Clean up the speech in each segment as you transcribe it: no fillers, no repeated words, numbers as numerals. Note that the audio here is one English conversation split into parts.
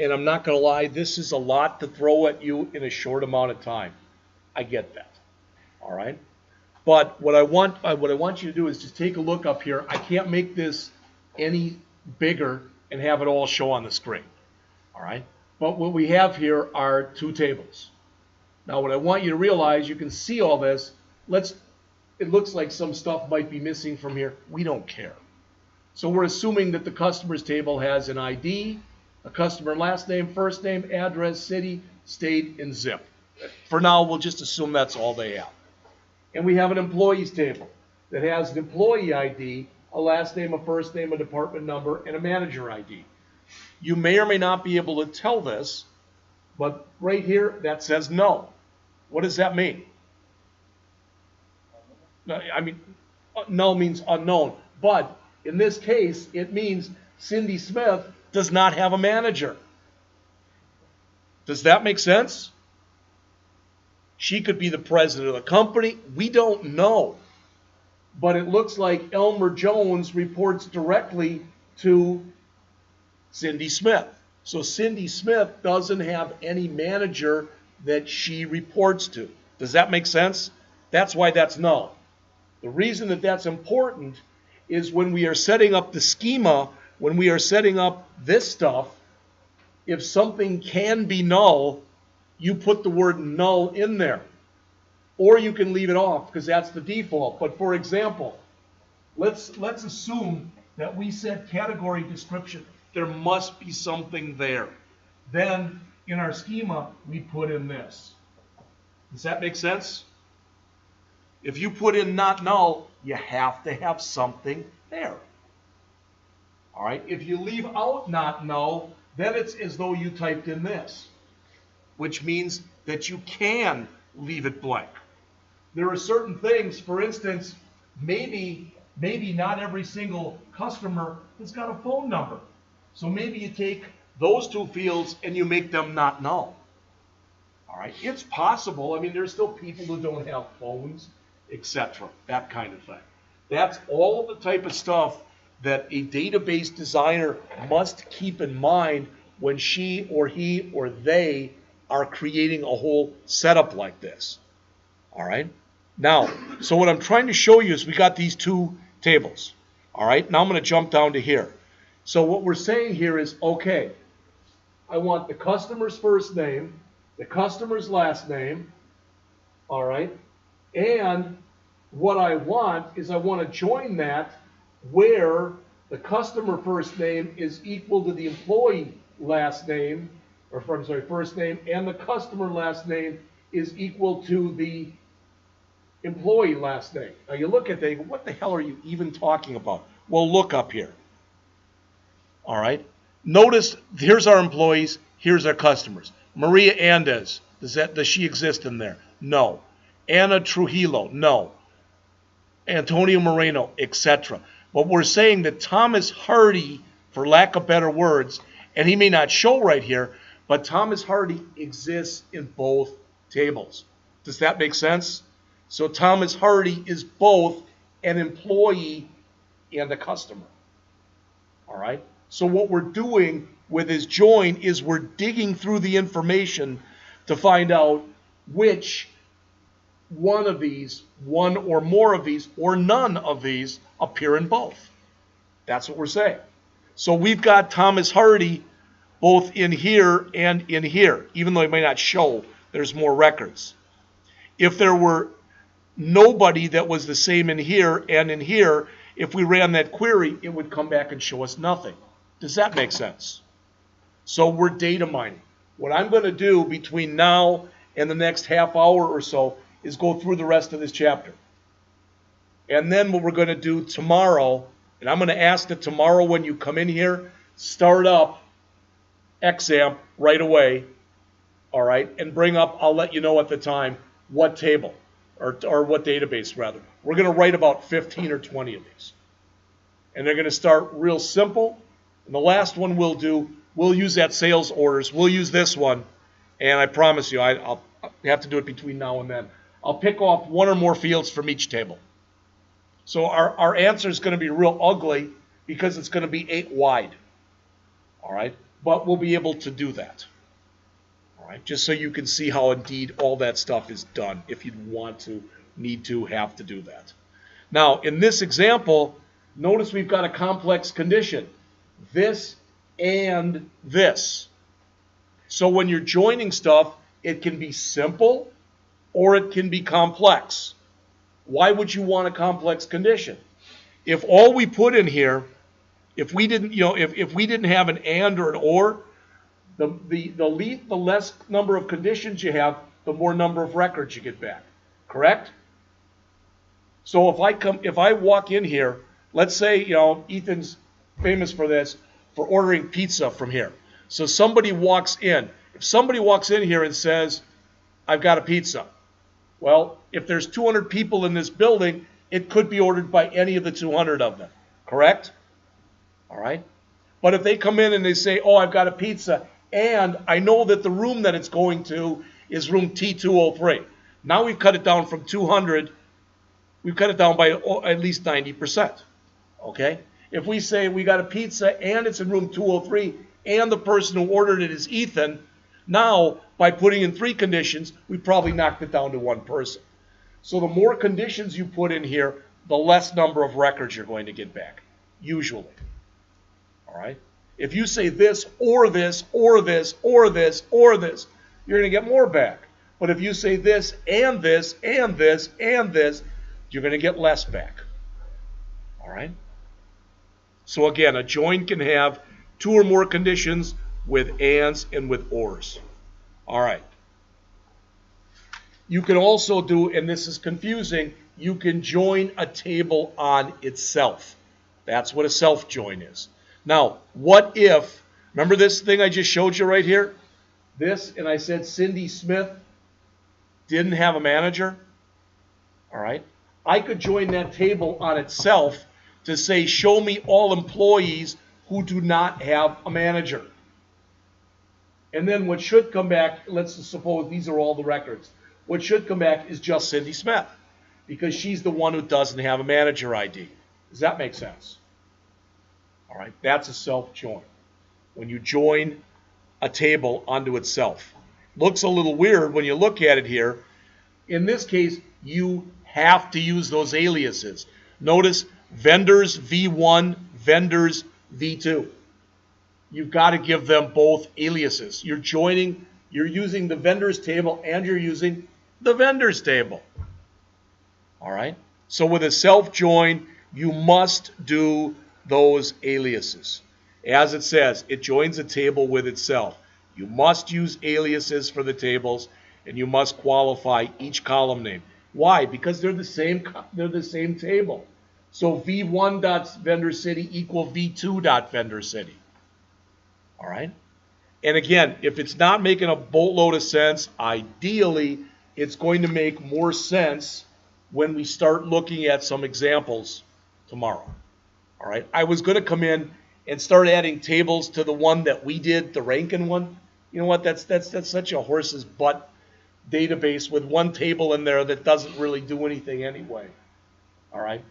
And I'm not going to lie, this is a lot to throw at you in a short amount of time. I get that. All right? But what I want you to do is just take a look up here. I can't make this any bigger and have it all show on the screen. All right? But what we have here are two tables. Now what I want you to realize, you can see all this. It looks like some stuff might be missing from here. We don't care. So we're assuming that the customers table has an ID, a customer last name, first name, address, city, state, and zip. For now, we'll just assume that's all they have. And we have an employees table that has an employee ID, a last name, a first name, a department number, and a manager ID. You may or may not be able to tell this, but right here, that says no. What does that mean? I mean, null means unknown. But in this case, it means Cindy Smith does not have a manager. Does that make sense? She could be the president of the company. We don't know. But it looks like Elmer Jones reports directly to Cindy Smith. So Cindy Smith doesn't have any manager that she reports to. Does that make sense? That's why that's null. The reason that that's important is when we are setting up the schema, when we are setting up this stuff, if something can be null, you put the word null in there. Or you can leave it off because that's the default. But for example, let's assume that we said category description. There must be something there. Then in our schema, we put in this. Does that make sense? If you put in not null, you have to have something there. All right? If you leave out not null, then it's as though you typed in this, which means that you can leave it blank. There are certain things, for instance, maybe not every single customer has got a phone number. So maybe you take those two fields and you make them not null. All right? It's possible. I mean, there's still people who don't have phones, etc. That kind of thing. That's all the type of stuff that a database designer must keep in mind when she or he or they are creating a whole setup like this. All right? Now, so what I'm trying to show you is we got these two tables. All right? Now I'm going to jump down to here. So what we're saying here is, okay, I want the customer's first name, the customer's last name, all right? And what I want is I want to join that where the customer first name is equal to the employee last name, or I'm sorry, first name, and the customer last name is equal to the employee last name. Now you look at that, you go, what the hell are you even talking about? Well, look up here. All right. Notice here's our employees, here's our customers. Maria Andes, does she exist in there? No. Anna Trujillo, no. Antonio Moreno, etc. But we're saying that Thomas Hardy, for lack of better words, and he may not show right here, but Thomas Hardy exists in both tables. Does that make sense? So Thomas Hardy is both an employee and a customer. All right? So what we're doing with his join is we're digging through the information to find out which one of these, one or more of these, or none of these appear in both. That's what we're saying. So we've got Thomas Hardy both in here and in here, even though he may not show, there's more records. If there were nobody that was the same in here and in here, if we ran that query, it would come back and show us nothing. Does that make sense? So we're data mining. What I'm going to do between now and the next half hour or so is go through the rest of this chapter. And then what we're going to do tomorrow, and I'm going to ask that tomorrow when you come in here, start up XAMPP right away, all right, and bring up, I'll let you know at the time, what table, or what database rather. We're going to write about 15 or 20 of these. And they're going to start real simple. And the last one we'll do, we'll use that sales orders. We'll use this one. And I promise you, I'll have to do it between now and then. I'll pick off one or more fields from each table. So our answer is going to be real ugly because it's going to be 8 wide. All right? but we'll be able to do that. All right, just so you can see how indeed all that stuff is done if you'd want to, need to, have to do that. Now, in this example, notice we've got a complex condition. This and this. So when you're joining stuff, it can be simple or it can be complex. Why would you want a complex condition? If all we put in here, if we didn't, if we didn't have an and or an or, the less number of conditions you have, the more number of records you get back. Correct? So if I walk in here, let's say, Ethan's famous for this, for ordering pizza from here. So somebody walks in. If somebody walks in here and says, I've got a pizza. Well, if there's 200 people in this building, it could be ordered by any of the 200 of them. Correct? All right? But if they come in and they say, oh, I've got a pizza, and I know that the room that it's going to is room T203. Now we've cut it down from 200. We've cut it down by at least 90%. Okay? If we say we got a pizza and it's in room 203 and the person who ordered it is Ethan, now by putting in 3 conditions, we probably knocked it down to 1 person. So the more conditions you put in here, the less number of records you're going to get back, usually. All right? If you say this, or this, or this, or this, or this, you're going to get more back. But if you say this, and this, and this, and this, you're going to get less back. All right? So again, a join can have 2 or more conditions with ands and with ors. All right. You can also do, and this is confusing, you can join a table on itself. That's what a self join is. Now, what if, remember this thing I just showed you right here? This, and I said Cindy Smith didn't have a manager. All right. I could join that table on itself to say, show me all employees who do not have a manager. And then what should come back, let's suppose these are all the records. What should come back is just Cindy Smith, because she's the one who doesn't have a manager ID. Does that make sense? All right, that's a self-join. When you join a table onto itself. Looks a little weird when you look at it here. In this case, you have to use those aliases. Notice vendors V1, vendors V2. You've got to give them both aliases. You're using the vendors table and you're using the vendors table. All right? So with a self-join, you must do those aliases. As it says, it joins a table with itself. You must use aliases for the tables, and you must qualify each column name. Why? Because they're the same table. So v1.vendorcity equal v2.vendorcity. All right? And again, if it's not making a boatload of sense, ideally, it's going to make more sense when we start looking at some examples tomorrow. All right? I was going to come in and start adding tables to the one that we did, the Rankin one. You know what? That's such a horse's butt database with one table in there that doesn't really do anything anyway. All right?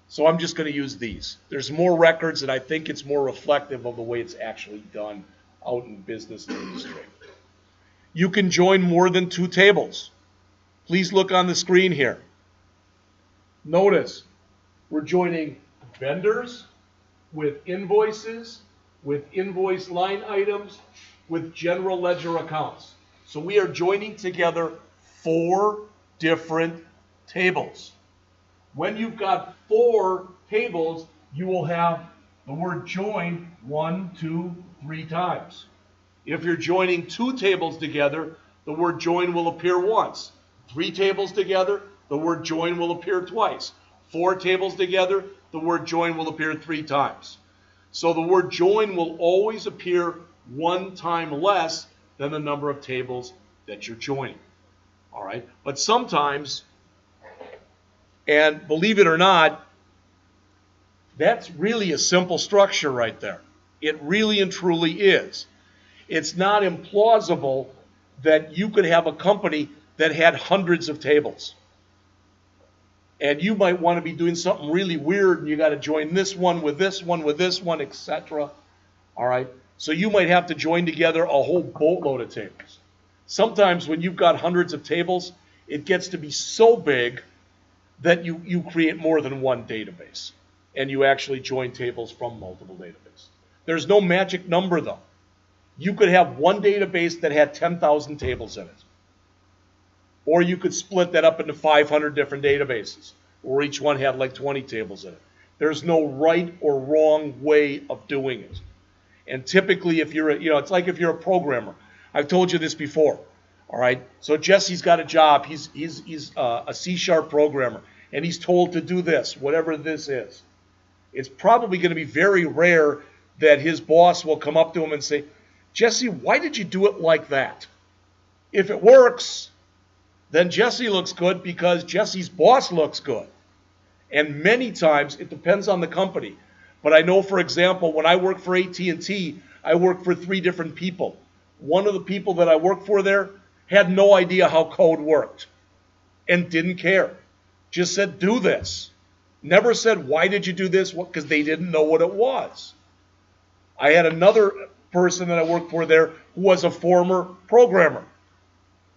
So I'm just going to use these. There's more records, and I think it's more reflective of the way it's actually done out in business and industry. You can join more than 2 tables. Please look on the screen here. Notice we're joining vendors with invoices, with invoice line items, with general ledger accounts. So we are joining together 4 different tables. When you've got 4 tables, you will have the word join 1, 2, 3 times. If you're joining 2 tables together, the word join will appear once. 3 tables together, the word join will appear twice. 4 tables together, the word join will appear 3 times. So the word join will always appear 1 time less than the number of tables that you're joining. All right? But sometimes, and believe it or not, that's really a simple structure right there. It really and truly is. It's not implausible that you could have a company that had hundreds of tables. And you might want to be doing something really weird, and you got to join this one with this one with this one, etc. All right? So you might have to join together a whole boatload of tables. Sometimes when you've got hundreds of tables, it gets to be so big that you create more than one database. And you actually join tables from multiple databases. There's no magic number, though. You could have one database that had 10,000 tables in it. Or you could split that up into 500 different databases, where each one had like 20 tables in it. There's no right or wrong way of doing it. And typically, if you're, it's like if you're a programmer. I've told you this before. All right. So Jesse's got a job. He's a C# programmer, and he's told to do this, whatever this is. It's probably going to be very rare that his boss will come up to him and say, Jesse, why did you do it like that? If it works, then Jesse looks good because Jesse's boss looks good. And many times, it depends on the company. But I know, for example, when I worked for AT&T, I worked for 3 different people. One of the people that I worked for there had no idea how code worked and didn't care. Just said, do this. Never said, why did you do this? Because they didn't know what it was. I had another person that I worked for there who was a former programmer.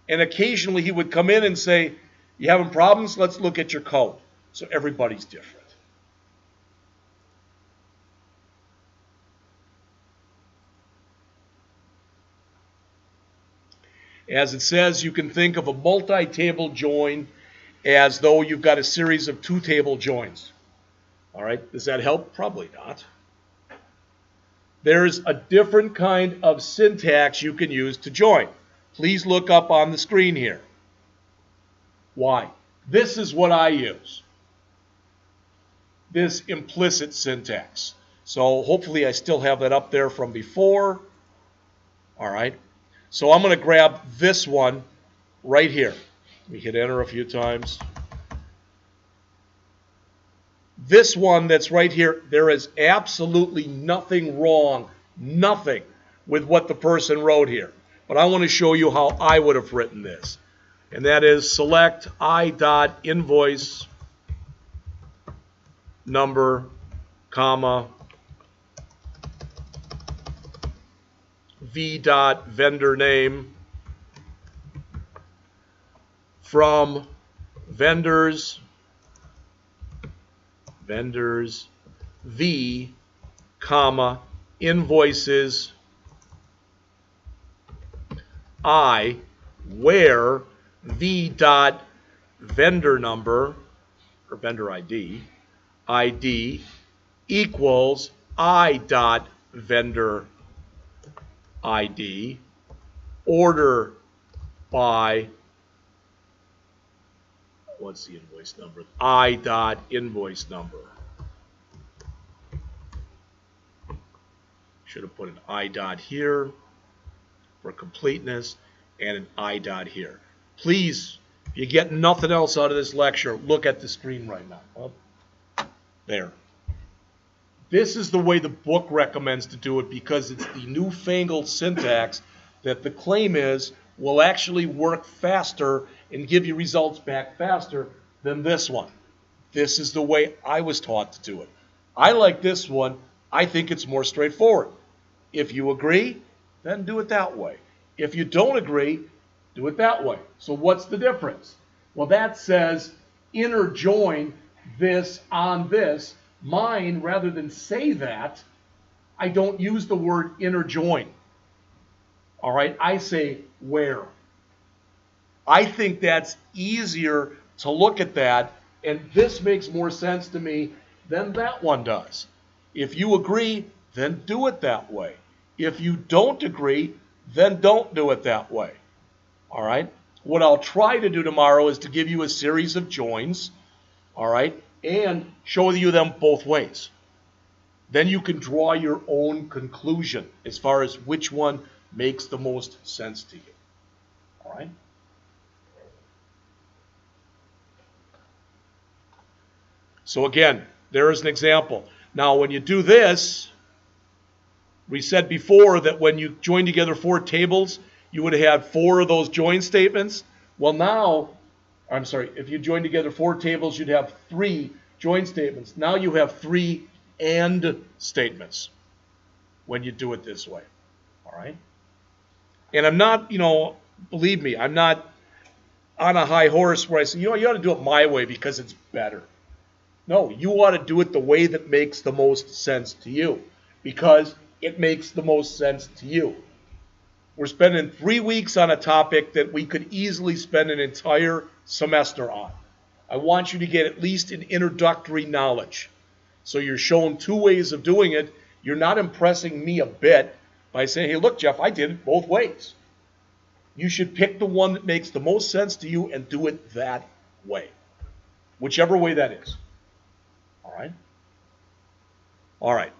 And occasionally he would come in and say, you having problems? Let's look at your code. So everybody's different. As it says, you can think of a multi-table join as though you've got a series of 2-table joins. All right, does that help? Probably not. There's a different kind of syntax you can use to join. Please look up on the screen here. Why? This is what I use. This implicit syntax. So hopefully I still have that up there from before. All right. So I'm going to grab this one right here. We hit enter a few times. This one that's right here, there is absolutely nothing wrong, nothing with what the person wrote here. But I want to show you how I would have written this. And that is select I.invoice number, comma, v.vendor name from vendors v, comma, invoices I, where v dot vendor number or vendor ID equals I dot vendor ID order by, what's the invoice number? I dot invoice number. Should have put an I dot here for completeness and an I dot here. Please, if you get nothing else out of this lecture, look at the screen right now. Oh, there. This is the way the book recommends to do it because it's the newfangled syntax that the claim is will actually work faster and give you results back faster than this one. This is the way I was taught to do it. I like this one. I think it's more straightforward. If you agree, then do it that way. If you don't agree, do it that way. So what's the difference? Well, that says inner join this on this. Mine, rather than say that, I don't use the word inner join. All right, I say where. I think that's easier to look at that, and this makes more sense to me than that one does. If you agree, then do it that way. If you don't agree, then don't do it that way. All right? What I'll try to do tomorrow is to give you a series of joins, all right, and show you them both ways. Then you can draw your own conclusion as far as which one makes the most sense to you. All right? So again, there is an example. Now, when you do this, we said before that when you join together 4 tables, you would have 4 of those join statements. Well, now, I'm sorry, if you join together 4 tables, you'd have 3 join statements. Now you have 3 AND statements. when you do it this way. All right? And I'm not, believe me, I'm not on a high horse where I say, you ought to do it my way because it's better. No, you ought to do it the way that makes the most sense to you because it makes the most sense to you. We're spending 3 weeks on a topic that we could easily spend an entire semester on. I want you to get at least an introductory knowledge. So you're shown 2 ways of doing it. You're not impressing me a bit by saying, hey, look, Jeff, I did it both ways. You should pick the one that makes the most sense to you and do it that way, whichever way that is. All right? All right.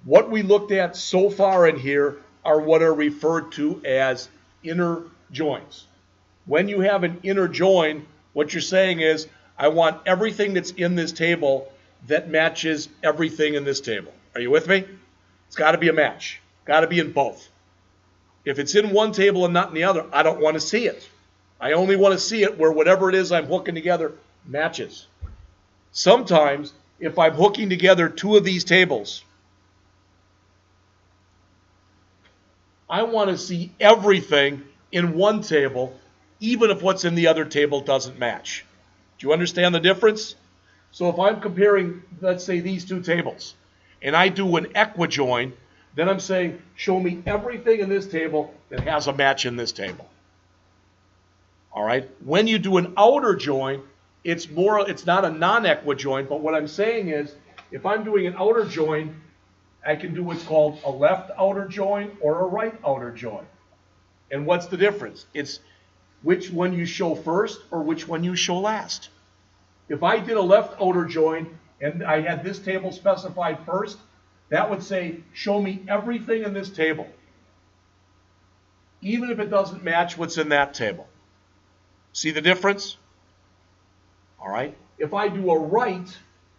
What we looked at so far in here are what are referred to as inner joins. When you have an inner join, what you're saying is, I want everything that's in this table that matches everything in this table. Are you with me? It's got to be a match. Got to be in both. If it's in one table and not in the other, I don't want to see it. I only want to see it where whatever it is I'm hooking together matches. Sometimes, if I'm hooking together 2 of these tables, I want to see everything in one table, even if what's in the other table doesn't match. Do you understand the difference? So if I'm comparing, let's say, these 2 tables, and I do an equijoin, then I'm saying, show me everything in this table that has a match in this table. All right? When you do an outer join, it's not a non-equijoin, but what I'm saying is, if I'm doing an outer join, I can do what's called a left outer join or a right outer join. And what's the difference? It's which one you show first or which one you show last. If I did a left outer join and I had this table specified first, that would say, show me everything in this table, even if it doesn't match what's in that table. See the difference? All right. If I do a right,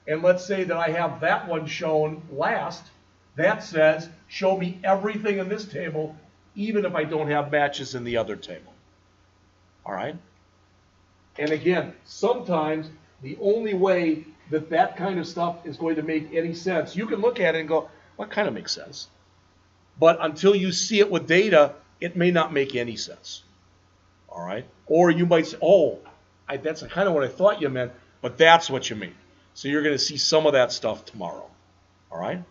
and let's say that I have that one shown last, that says, show me everything in this table, even if I don't have matches in the other table. All right? And again, sometimes the only way that kind of stuff is going to make any sense, you can look at it and go, well, that kind of makes sense. But until you see it with data, it may not make any sense. All right? Or you might say, oh, that's kind of what I thought you meant, but that's what you mean. So you're going to see some of that stuff tomorrow. All right?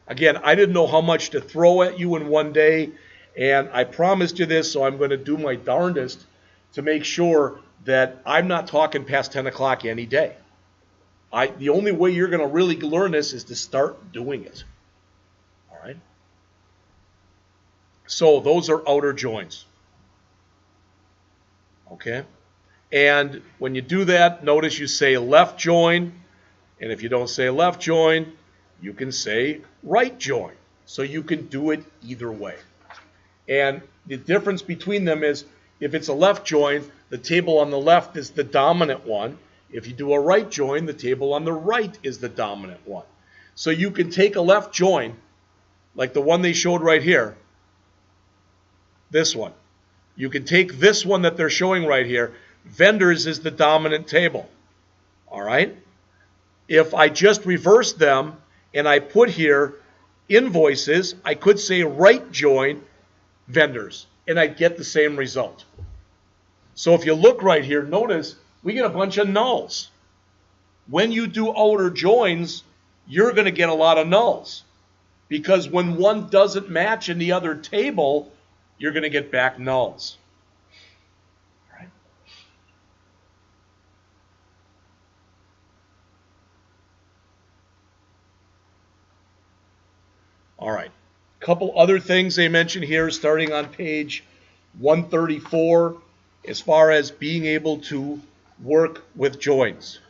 Again, I didn't know how much to throw at you in one day, and I promised you this, so I'm going to do my darndest to make sure that I'm not talking past 10 o'clock any day. The only way you're going to really learn this is to start doing it. All right? So those are outer joins. Okay? And when you do that, notice you say left join. And if you don't say left join, you can say right join. So you can do it either way. And the difference between them is if it's a left join, the table on the left is the dominant one. If you do a right join, the table on the right is the dominant one. So you can take a left join, like the one they showed right here, this one. You can take this one that they're showing right here. Vendors is the dominant table. All right? If I just reverse them and I put here invoices, I could say right join vendors, and I'd get the same result. So if you look right here, notice we get a bunch of nulls. When you do outer joins, you're going to get a lot of nulls. Because when one doesn't match in the other table, you're going to get back nulls. All right. All right. A couple other things they mention here starting on page 134 as far as being able to work with joins.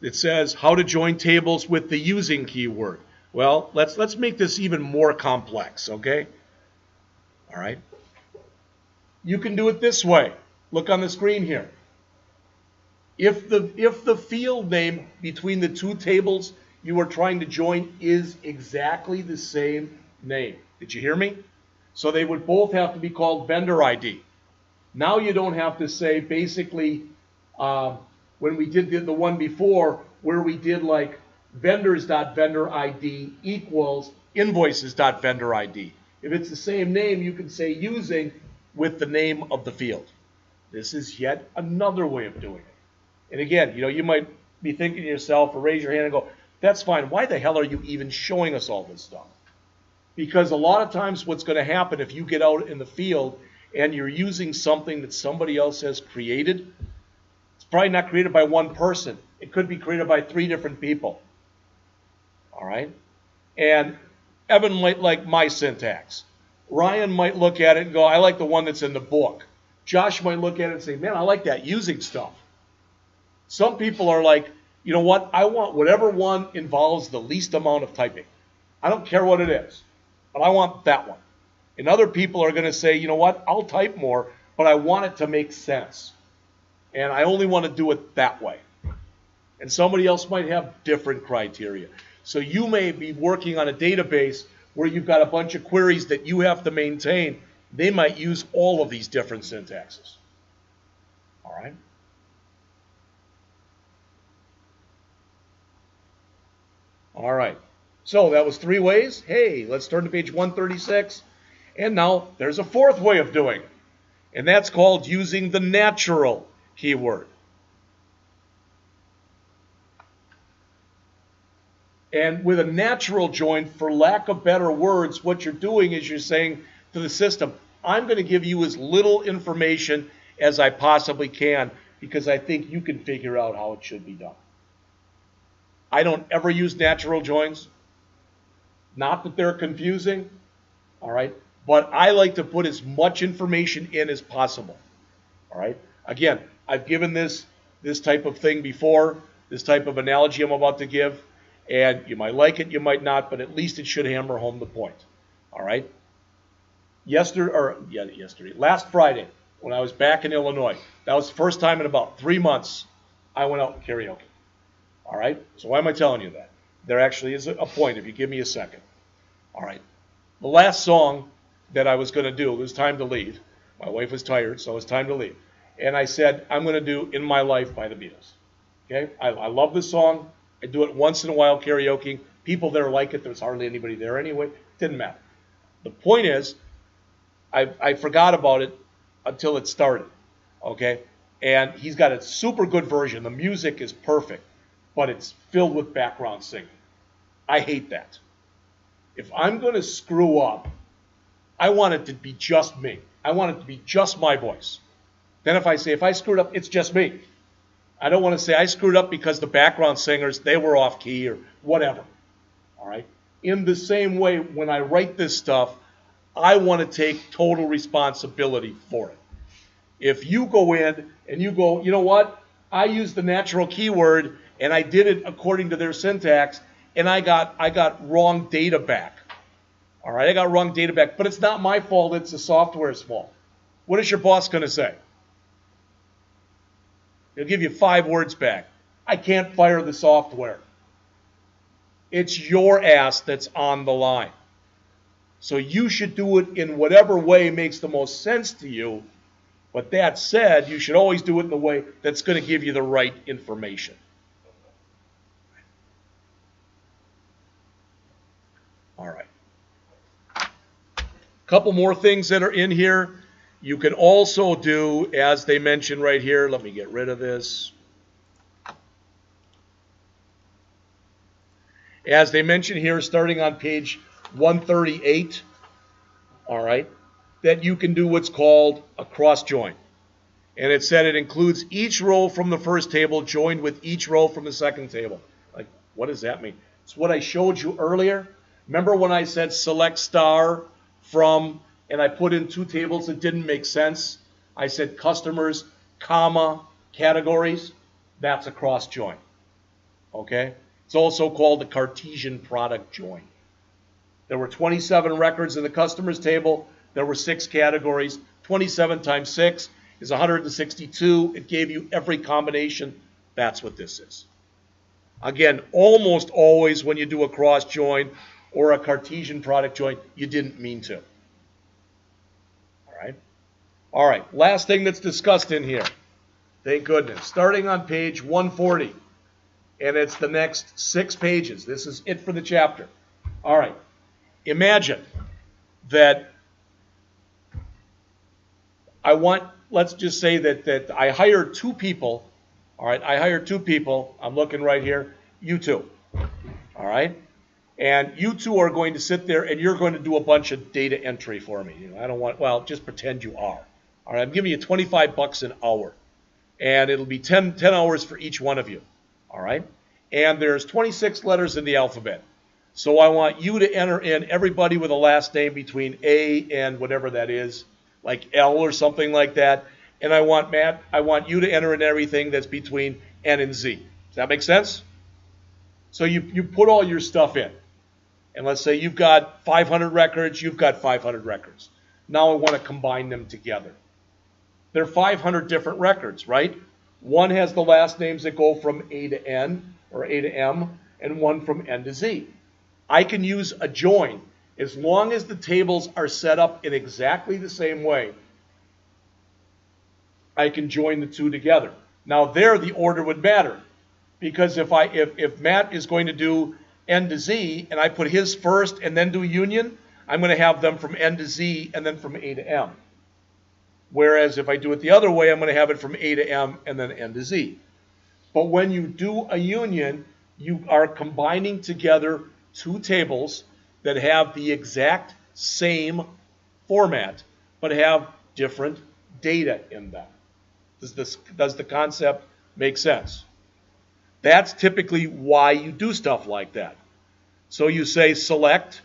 It says how to join tables with the using keyword. Well, let's make this even more complex, okay? All right. You can do it this way. Look on the screen here. If the field name between the 2 tables you are trying to join is exactly the same name. Did you hear me? So they would both have to be called vendor ID. Now you don't have to say basically when we did the one before where we did like vendors.vendor ID equals invoices.vendor ID. If it's the same name, you can say using with the name of the field. This is yet another way of doing it. And again, you might be thinking to yourself or raise your hand and go, that's fine. Why the hell are you even showing us all this stuff? Because a lot of times what's going to happen if you get out in the field and you're using something that somebody else has created, it's probably not created by one person. It could be created by 3 different people. All right? And Evan might like my syntax. Ryan might look at it and go, I like the one that's in the book. Josh might look at it and say, man, I like that using stuff. Some people are like, you know what? I want whatever one involves the least amount of typing. I don't care what it is, but I want that one. And other people are going to say, you know what? I'll type more, but I want it to make sense. And I only want to do it that way. And somebody else might have different criteria. So you may be working on a database where you've got a bunch of queries that you have to maintain. They might use all of these different syntaxes. All right? All right. So that was 3 ways. Hey, let's turn to page 136. And now there's a 4th way of doing it. And that's called using the natural keyword. And with a natural join, for lack of better words, what you're doing is you're saying to the system, I'm going to give you as little information as I possibly can because I think you can figure out how it should be done. I don't ever use natural joins. Not that they're confusing, all right? But I like to put as much information in as possible, all right? Again, I've given this type of thing before, this type of analogy I'm about to give, and you might like it, you might not, but at least it should hammer home the point, all right? Last Friday, when I was back in Illinois, that was the first time in about 3 months I went out and karaoke, all right? So why am I telling you that? There actually is a point if you give me a second. All right. The last song that I was going to do, it was time to leave. My wife was tired, so it was time to leave. And I said, I'm going to do In My Life by the Beatles. Okay? I love this song. I do it once in a while karaoke. People there like it. There's hardly anybody there anyway. It didn't matter. The point is, I forgot about it until it started. Okay? And he's got a super good version. The music is perfect, but it's filled with background singing. I hate that. If I'm going to screw up, I want it to be just me. I want it to be just my voice. Then if I screwed up, it's just me. I don't want to say I screwed up because the background singers, they were off key or whatever. All right? In the same way, when I write this stuff, I want to take total responsibility for it. If you go in and you go, you know what? I used the natural keyword and I did it according to their syntax, and I got wrong data back. All right, I got wrong data back, but it's not my fault, it's the software's fault. What is your boss going to say? He'll give you 5 words back. I can't fire the software. It's your ass that's on the line. So you should do it in whatever way makes the most sense to you. But that said, you should always do it in the way that's going to give you the right information. All right. A couple more things that are in here. You can also do, as they mention right here, let me get rid of this. As they mention here, starting on page 138, all right, that you can do what's called a cross join. And it said it includes each row from the first table joined with each row from the second table. Like, what does that mean? It's what I showed you earlier. Remember when I said select star from, and I put in 2 tables that didn't make sense? I said customers, comma, categories. That's a cross join. Okay? It's also called a Cartesian product join. There were 27 records in the customers table. There were 6 categories. 27 times 6 is 162. It gave you every combination. That's what this is. Again, almost always when you do a cross join or a Cartesian product join, you didn't mean to. All right? All right, last thing that's discussed in here. Thank goodness. Starting on page 140. And it's the next 6 pages. This is it for the chapter. All right. imagine that let's just say that I hire two people. All right, I hire two people. I'm looking right here. You two. All right. And you two are going to sit there and you're going to do a bunch of data entry for me. I don't want, well, just pretend you are. All right, I'm giving you 25 bucks an hour. And it'll be 10 hours for each one of you. All right. And there's 26 letters in the alphabet. So I want you to enter in everybody with a last name between A and whatever that is, like L or something like that. And I want you to enter in everything that's between N and Z. Does that make sense? So you put all your stuff in. And let's say you've got 500 records, you've got 500 records. Now I want to combine them together. There are 500 different records, right? One has the last names that go from A to N or A to M, and one from N to Z. I can use a join as long as the tables are set up in exactly the same way. I can join the two together. Now there the order would matter, because if Matt is going to do N to Z and I put his first and then do union, I'm going to have them from N to Z and then from A to M. Whereas if I do it the other way, I'm going to have it from A to M and then N to Z. But when you do a union, you are combining together two tables that have the exact same format but have different data in them. Does the concept make sense? That's typically why you do stuff like that. So you say select.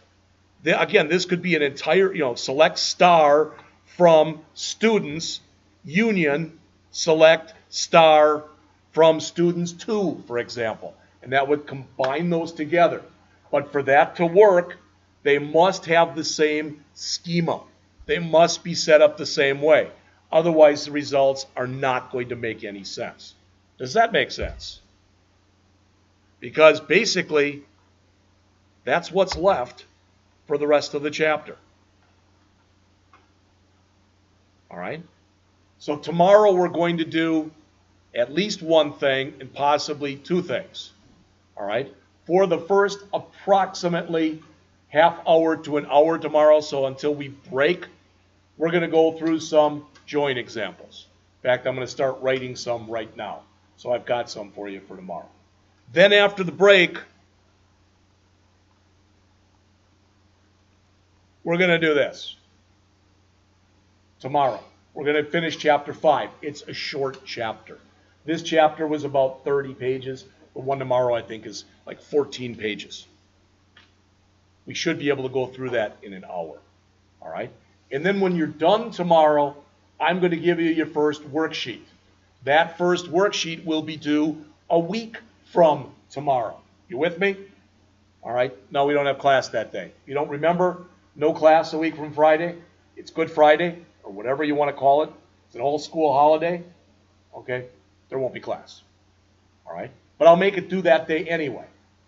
Again, this could be an entire, select star from students, union, select star from students 2, for example. And that would combine those together. But for that to work, they must have the same schema. They must be set up the same way. Otherwise, the results are not going to make any sense. Does that make sense? Because basically, that's what's left for the rest of the chapter. All right? So tomorrow we're going to do at least one thing and possibly two things. All right? For the first approximately half hour to an hour tomorrow, so until we break, we're going to go through some join examples. In fact, I'm going to start writing some right now. So I've got some for you for tomorrow. Then after the break, we're going to do this. Tomorrow, we're going to finish chapter 5. It's a short chapter. This chapter was about 30 pages. The one tomorrow, I think, is like 14 pages. We should be able to go through that in an hour. All right? And then when you're done tomorrow, I'm going to give you your first worksheet. That first worksheet will be due a week from tomorrow. You with me? All right? No, we don't have class that day. You don't remember? No class a week from Friday? It's Good Friday, or whatever you want to call it. It's an old school holiday. Okay? There won't be class. All right? But I'll make it due that day anyway.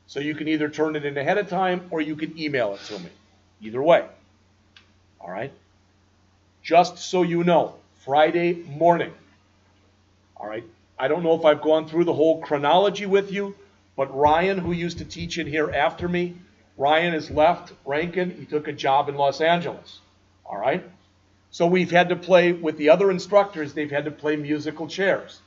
So you can either turn it in ahead of time or you can email it to me. Either way. All right? Just so you know, Friday morning. All right? I don't know if I've gone through the whole chronology with you, but Ryan, who used to teach in here after me, Ryan has left Rankin. He took a job in Los Angeles. All right? So we've had to play with the other instructors. They've had to play musical chairs.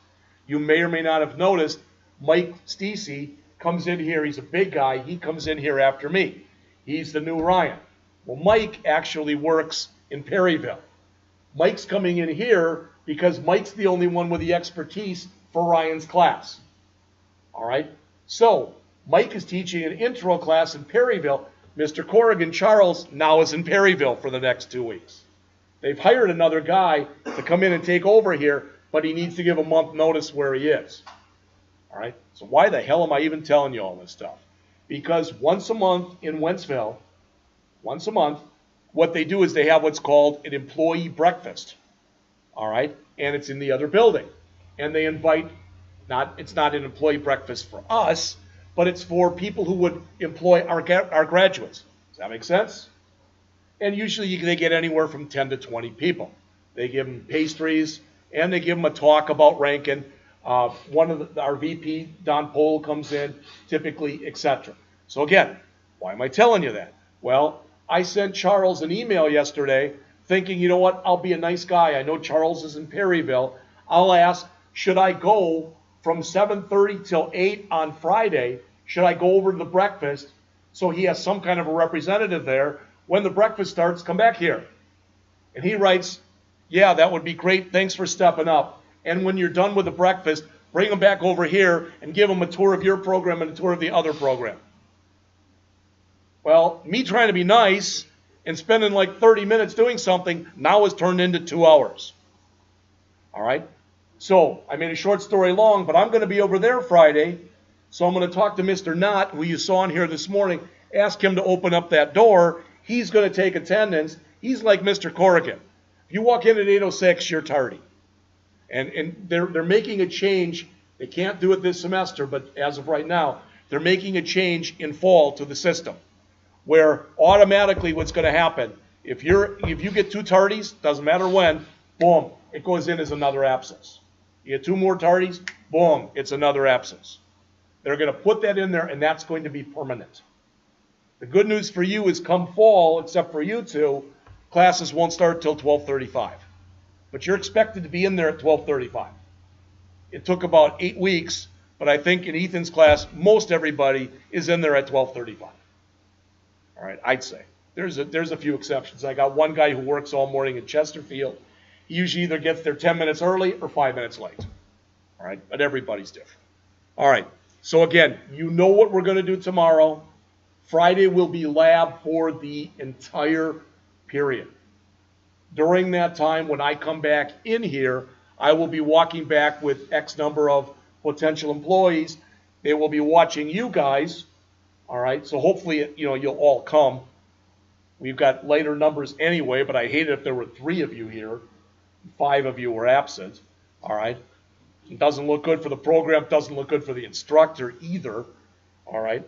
You may or may not have noticed Mike Stacey comes in here. He's a big guy. He comes in here after me. He's the new Ryan. Well, Mike actually works in Perryville. Mike's coming in here because Mike's the only one with the expertise for Ryan's class. All right? So Mike is teaching an intro class in Perryville. Mr. Corrigan, Charles, now is in Perryville for the next 2 weeks. They've hired another guy to come in and take over here, but he needs to give a month notice where he is. All right? So why the hell am I even telling you all this stuff? Because once a month in Wentzville, once a month, what they do is they have what's called an employee breakfast. All right? And it's in the other building. And they invite, it's not an employee breakfast for us, but it's for people who would employ our graduates. Does that make sense? And usually they get anywhere from 10 to 20 people. They give them pastries, and they give them a talk about Rankin. Our VP, Don Pohl, comes in, typically, etc. So again, why am I telling you that? Well, I sent Charles an email yesterday thinking, you know what, I'll be a nice guy. I know Charles is in Perryville. I'll ask, should I go from 7:30 till 8 on Friday? Should I go over to the breakfast so he has some kind of a representative there? When the breakfast starts, come back here. And he writes, yeah, that would be great. Thanks for stepping up. And when you're done with the breakfast, bring them back over here and give them a tour of your program and a tour of the other program. Well, me trying to be nice and spending like 30 minutes doing something now has turned into 2 hours. All right? So I made a short story long, but I'm going to be over there Friday. So I'm going to talk to Mr. Knott, who you saw in here this morning, ask him to open up that door. He's going to take attendance. He's like Mr. Corrigan. If you walk in at 8:06, you're tardy. And they're making a change. They can't do it this semester, but as of right now, they're making a change in fall to the system, where automatically what's going to happen, if you get 2 tardies, doesn't matter when, boom, it goes in as another absence. You get 2 more tardies, boom, it's another absence. They're going to put that in there, and that's going to be permanent. The good news for you is come fall, except for you two, classes won't start till 12:35. But you're expected to be in there at 12:35. It took about 8 weeks, but I think in Ethan's class, most everybody is in there at 12:35. All right, I'd say. There's a few exceptions. I got one guy who works all morning in Chesterfield. He usually either gets there 10 minutes early or 5 minutes late. All right, but everybody's different. All right, so again, you know what we're going to do tomorrow. Friday will be lab for the entire period. During that time, when I come back in here, I will be walking back with X number of potential employees. They will be watching you guys. All right, so hopefully, you'll all come. We've got lighter numbers anyway, but I hate it if there were 3 of you here. 5 of you were absent. All right, it doesn't look good for the program. Doesn't look good for the instructor either. All right,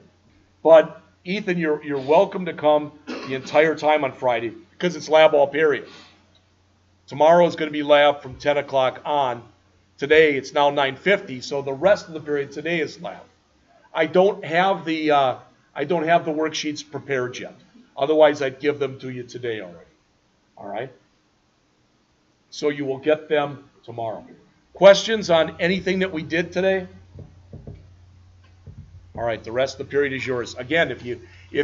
but Ethan, you're welcome to come the entire time on Friday because it's lab all period. Tomorrow is going to be lab from 10 o'clock on. Today it's now 9:50, so the rest of the period today is lab. I don't have the worksheets prepared yet. Otherwise, I'd give them to you today already. All right? So you will get them tomorrow. Questions on anything that we did today? All right, the rest of the period is yours. Again, if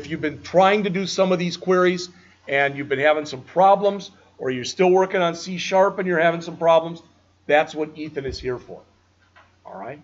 you've been trying to do some of these queries and you've been having some problems, or you're still working on C# and you're having some problems, that's what Ethan is here for. All right?